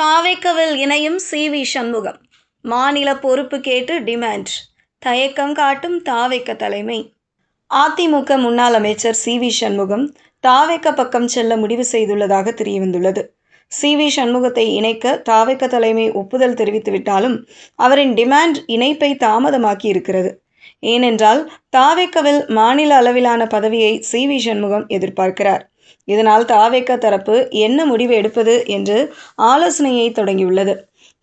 தாவேக்கவில் இணையும் சி.வி. சண்முகம். மாநில பொறுப்பு கேட்டு டிமாண்ட். தயக்கம் காட்டும் தாவேக்க தலைமை. அதிமுக முன்னாள் அமைச்சர் சி.வி. சண்முகம் தாவேக்க பக்கம் செல்ல முடிவு செய்துள்ளதாக தெரியவந்துள்ளது. சி.வி. சண்முகத்தை இணைக்க தாவேக்க தலைமை ஒப்புதல் தெரிவித்துவிட்டாலும் அவரின் டிமாண்ட் இணைப்பை தாமதமாக்கி இருக்கிறது. ஏனென்றால் தாவேக்கவில் மாநில அளவிலான பதவியை சி.வி. சண்முகம் எதிர்பார்க்கிறார். இதனால் தாவேக்க தரப்பு என்ன முடிவு எடுப்பது என்று ஆலோசனையை தொடங்கியுள்ளது.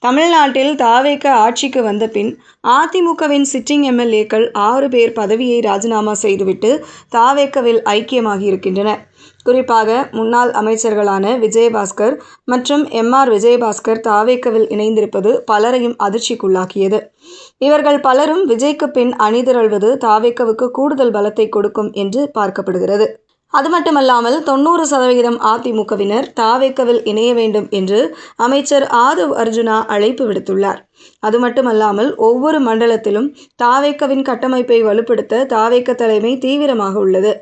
தமிழ்நாட்டில் தாவேக்க ஆட்சிக்கு வந்த பின் அதிமுகவின் சிட்டிங் எம்எல்ஏக்கள் 6 பேர் பதவியை ராஜினாமா செய்துவிட்டு தாவேக்கவில் ஐக்கியமாகி இருக்கின்றனர். குறிப்பாக முன்னாள் அமைச்சர்களான விஜயபாஸ்கர் மற்றும் எம்.ஆர். விஜயபாஸ்கர் தாவேக்கவில் இணைந்திருப்பது பலரையும் அதிர்ச்சிக்குள்ளாக்கியது. இவர்கள் பலரும் விஜய்க்கு பின் அணிதிரள்வது தாவேக்கவுக்கு கூடுதல் பலத்தை கொடுக்கும் என்று பார்க்கப்படுகிறது. அது மட்டுமல்லாமல் 90% அதிமுகவினர் தாவேக்கவில் இணைய வேண்டும் என்று அமைச்சர் ஆதவ் அர்ஜுனா அழைப்பு விடுத்துள்ளார். அது மட்டுமல்லாமல் ஒவ்வொரு மண்டலத்திலும் தாவேக்கவின் கட்டமைப்பை வலுப்படுத்த தாவேக்க தலைமை தீவிரமாக உள்ளது.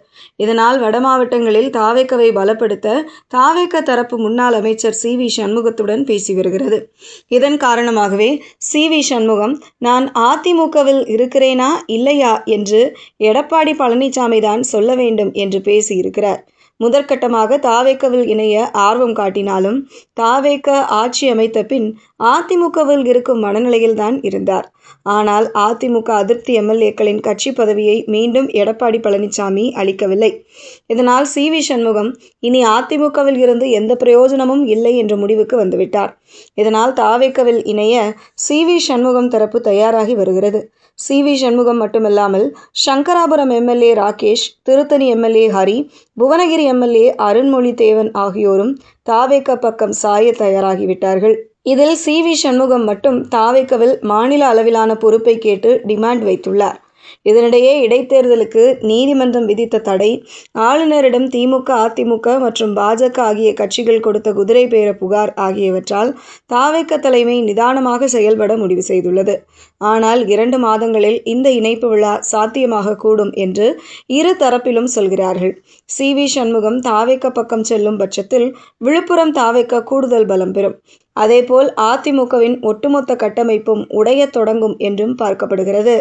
இதனால் வட மாவட்டங்களில் தாவேக்கவை பலப்படுத்த தாவேக்க தரப்பு முன்னாள் அமைச்சர் சி.வி. சண்முகத்துடன் பேசி வருகிறது. இதன் காரணமாகவே சி.வி. சண்முகம் நான் அதிமுகவில் இருக்கிறேனா இல்லையா என்று எடப்பாடி பழனிசாமி தான் சொல்ல வேண்டும் என்று பேசியிருக்கிறார். முதற்கட்டமாக தாவேக்கவில் இணைய ஆர்வம் காட்டினாலும் தாவேக்க ஆட்சி அமைத்த பின் அதிமுகவில் இருக்கும் மனநிலையில் தான் இருந்தார். ஆனால் அதிமுக அதிருப்தி எம்எல்ஏக்களின் கட்சி பதவியை மீண்டும் எடப்பாடி பழனிசாமி அளிக்கவில்லை. இதனால் சி.வி. சண்முகம் இனி அதிமுகவில் இருந்து எந்த பிரயோஜனமும் இல்லை என்ற முடிவுக்கு வந்துவிட்டார். இதனால் தாவேக்கவில் இணைய சி.வி. சண்முகம் தரப்பு தயாராகி வருகிறது. சி.வி. சண்முகம் மட்டுமல்லாமல் Sankarapuram MLA Rakesh, Tiruttani MLA Hari, Bhuvanagiri MLA Arunmozhithevan ஆகியோரும் தாவேக்க பக்கம் சாய தயாராகிவிட்டார்கள். இதில் சி.வி. சண்முகம் மட்டும் தாவேக்கவில் மாநில அளவிலான பொறுப்பை கேட்டு டிமாண்ட் வைத்துள்ளார். இதனிடையே இடைத்தேர்தலுக்கு நீதிமன்றம் விதித்த தடை, ஆளுநரிடம் திமுக, அதிமுக மற்றும் பாஜக ஆகிய கட்சிகள் கொடுத்த குதிரை பேர புகார் ஆகியவற்றால் தாவேக்க தலைமை நிதானமாக செயல்பட முடிவு செய்துள்ளது. ஆனால் 2 மாதங்களில் இந்த இணைப்பு விழா சாத்தியமாக கூடும் என்று இரு தரப்பிலும் சொல்கிறார்கள். சி.வி. சண்முகம் தாவேக்க பக்கம் செல்லும் பட்சத்தில் விழுப்புரம் தாவேக்க கூடுதல் பலம் பெறும். அதேபோல் அதிமுகவின் ஒட்டுமொத்த கட்டமைப்பும் உடையத் தொடங்கும் என்றும் பார்க்கப்படுகிறது.